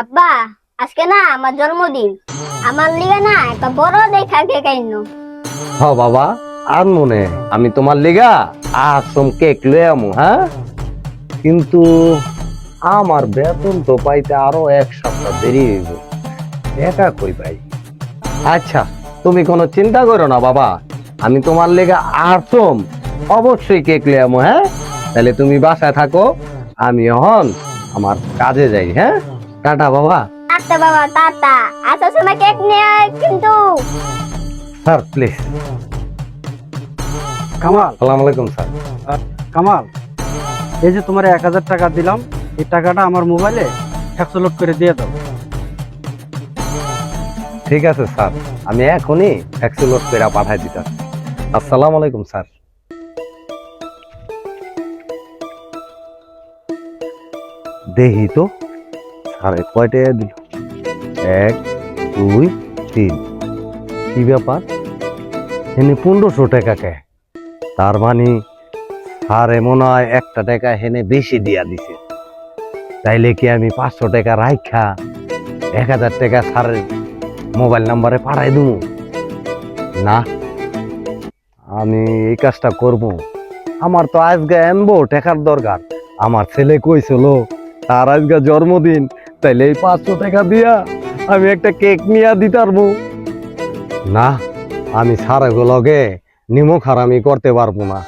আব্বা, আজকে না আমার জন্মদিন। আমার লিগে না একটা বড় দেখা কেক আইনো। হ বাবা, আর মনে আমি তোমার লিগা আসম কেক লয়ে আমু, হ্যাঁ? কিন্তু আমার বেতন তো পাইতে আরো 1 সপ্তাহ দেরি হইব। টাকা কই পাই? আচ্ছা, তুমি কোনো চিন্তা করো না বাবা, আমি তোমার লেগে আসম অবশ্যই কেক লয়ে আমু, হ্যাঁ? তাহলে তুমি বাসায় থাকো, আমি এখন আমার কাজে যাই, হ্যাঁ? টাটা বাবা। টাটা বাবা, টাটা। আসার সময় কেক নিয়ে আয় কিন্তু। Sir please. কামাল, আসসালামু আলাইকুম স্যার। কামাল, এই যে তোমার 1000 টাকা দিলাম, এই টাকাটা আমার মোবাইলে লোড করে দিয়ে দাও। ঠিক আছে স্যার, আমি এখনই ট্যাক্সি লোড করে পাঠাই দিতাম। আসসালামু আলাইকুম স্যার। দেখি তো স্যারে কয় টাকা দিল। 1 2 3। কি ব্যাপার, এনে 1500 টাকা কে? তার মানে স্যারে মনে হয় 1টা টাকা হেনে বেশি দিয়া দিছে। তাইলে কি আমি 500 টাকা রাইখা 1000 টাকা স্যারের মোবাইল নাম্বারে পাঠাই দেবো? না, আমি এই কাজটা করব। আমার তো আজকে আনবো টাকার দরকার। আমার ছেলে কইছিল তার আজকে জন্মদিন, তাইলে এই 500 টাকা দিয়া আমি একটা কেক নিয়ে দিতে পারবো। না, আমি সারেগো লগে নিমক হারামি করতে পারবো না।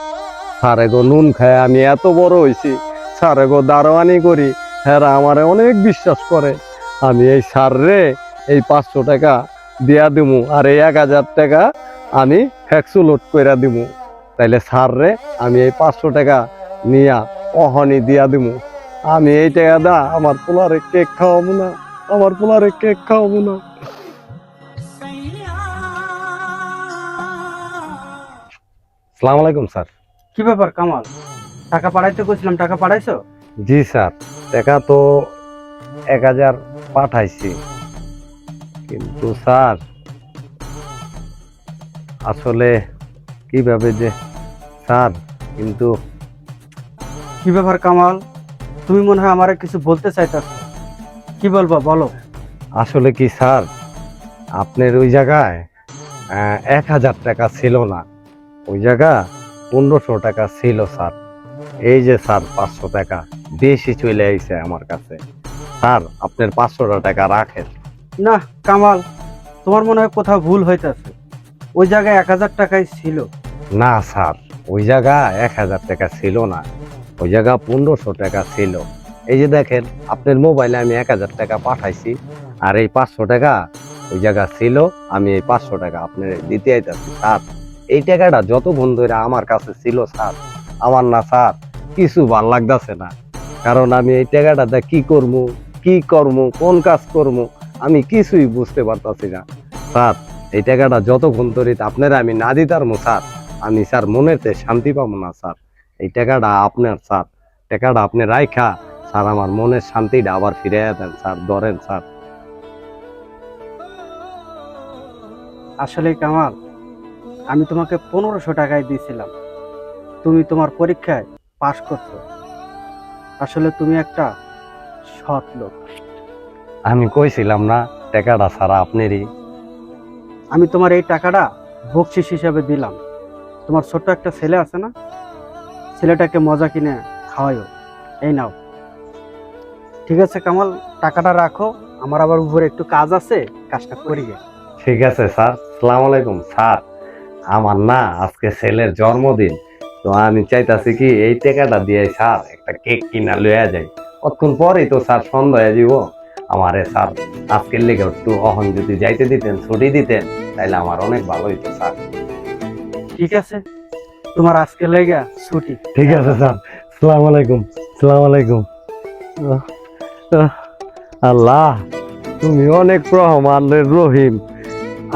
সারেগো নুন খায় আমি এত বড় হয়েছি, সারেগো দারোয়ানি করি, হ্যাঁ আমারে অনেক বিশ্বাস করে। আমি এই সার রে এই 500 টাকা দিয়া দিমু, আর এই 1000 টাকা আমি ফ্যাক্সু লোড করে দিমু। তাইলে সার রে আমি এই 500 টাকা নিয়া অহনি দিয়া দিমু। আমি এই টাকা দা আমার পোলারে কেক খাওয়াবো না, আমার পোলারে কেক খাওয়াবো না। আসসালামু আলাইকুম স্যার। কি ব্যাপার কামাল, টাকা পাঠাইতে কইছিলাম, টাকা পাঠাইছো? জি স্যার, টাকা তো 1000 পাঠাইছি, কিন্তু স্যার আসলে কিভাবে যে স্যার, কিন্তু কি ব্যাপার কামাল, তুমি মনে হয় আমারে কিছু বলতে চাইতাছো। কি বলবো বলো। আসলে কি স্যার, আপনার ওই জায়গায় 1000 টাকা ছিল না, ওই জায়গা 1500 টাকা ছিল স্যার। এই যে স্যার 500 টাকা বেশি চলে আইছে আমার কাছে। স্যার আপনার 500 টাকা রাখেন। না কামাল, তোমার মনে হয় কোথাও ভুল হইতাছে। ওই জায়গায় 1000 টাকাই ছিল। না স্যার, ওই জায়গা 1000 টাকা ছিল না, ওই জায়গা 1500 টাকা ছিল। এই যে দেখেন আপনার মোবাইলে আমি 1000 টাকা পাঠাইছি, আর এই 500 টাকা ওই জায়গা ছিল। আমি এই 500 টাকা আপনার দিতে আইতাছি স্যার। এই টাকাটা যতক্ষণ ধরে আমার কাছে ছিল স্যার, আমার না স্যার কিছু ভাল লাগতেছে না। কারণ আমি এই টাকাটা কি করবো, কি করবো, কোন কাজ করবো, আমি কিছুই বুঝতে পারতাছি না স্যার। এই টাকাটা যতক্ষণ ধরে আপনারা আমি না দিতারমো স্যার, আমি স্যার মনেতে শান্তি পাবো না স্যার। এই টাকাটা আপনার স্যার, টাকাটা আপনি রাইখা স্যার আমার মনের শান্তিটা আবার ফিরে দেন স্যার, ধরেন স্যার। আসলে কামাল, আমি তোমাকে 1500 টাকায় দিয়েছিলাম, তুমি তোমার পরীক্ষায় পাশ করছো। আসলে তুমি একটা সৎ লোক। আমি কইছিলাম না টাকাটা স্যার আপনারই। আমি তোমার এই টাকাটা বকশিস হিসাবে দিলাম। তোমার ছোট্ট একটা ছেলে আছে না, ছেলেটাকে মজা কিনে খাওয়াইও। এই নাও। ঠিক আছে কামাল, টাকাটা রাখো, আমার আবার উপরে একটু কাজ আছে, কাজটা করি গে। ঠিক আছে স্যার, সালাম আলাইকুম স্যার। আমার না আজকে ছেলের জন্মদিন, তো আমি চাইতাছি কি এই টাকাটা দিয়ে স্যার একটা কেক কিনা লইয়া যাই। কতক্ষণ পরেই তো স্যার সন্ধ্যা হয়ে যাব। আমারে স্যার আজকের লেগে একটু অহন যদি যাইতে দিতেন, ছুটি দিতেন, তাইলে আমার অনেক ভালো হইতো স্যার। ঠিক আছে, তোমার আজকে লেগে ছুটি। ঠিক আছে স্যার, সালাম আলাইকুম, সালাম আলাইকুম। আহ, আহ, আল্লাহ তুমি অনেক রহমান রহিম।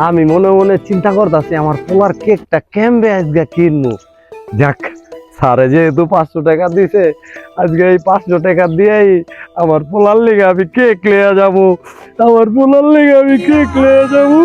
আমি মনে মনে চিন্তা করতেছি আমার পোলার কেকটা কেমবে আজকে কিনবো। যাক, স্যারে যেহেতু 500 টাকা দিছে, আজকে এই 500 টাকা দিয়েই আমার পোলার লেগে আমি কেক লিয়ে যাবো, আমার পোলার লেগে আমি কেক লিয়ে যাবো।